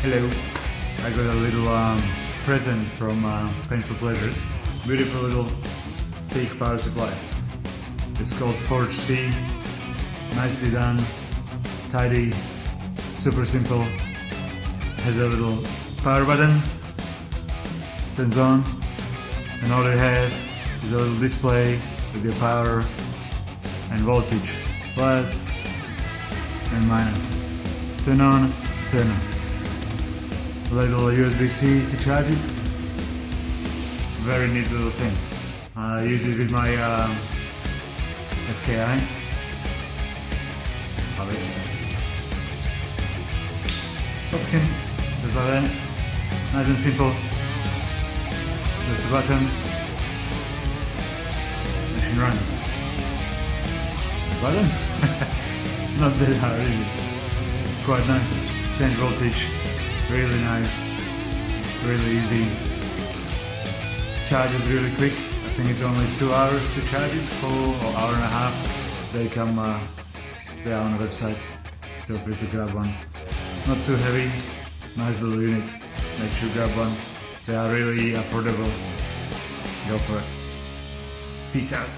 Hello, I got a little present from Painful Pleasures. Beautiful little big power supply. It's called Forge C. Nicely done, tidy, super simple. Has a little power button, turns on, and all you have is a little display with your power and voltage, plus and minus. Turn on, turn off. A little USB-C to charge it. Very neat little thing. I use it with my FKI. Love it. Hooks in, just like that. Nice and simple. Press the button. Machine runs. Press the button. Not that hard, is it? Quite nice. Change voltage. Really nice. Really easy. Charges really quick. I think it's only 2 hours to charge it, or hour and a half. They come, they are on the website. Feel free to grab one. Not too heavy. Nice little unit. Make sure you grab one. They are really affordable. Go for it. Peace out.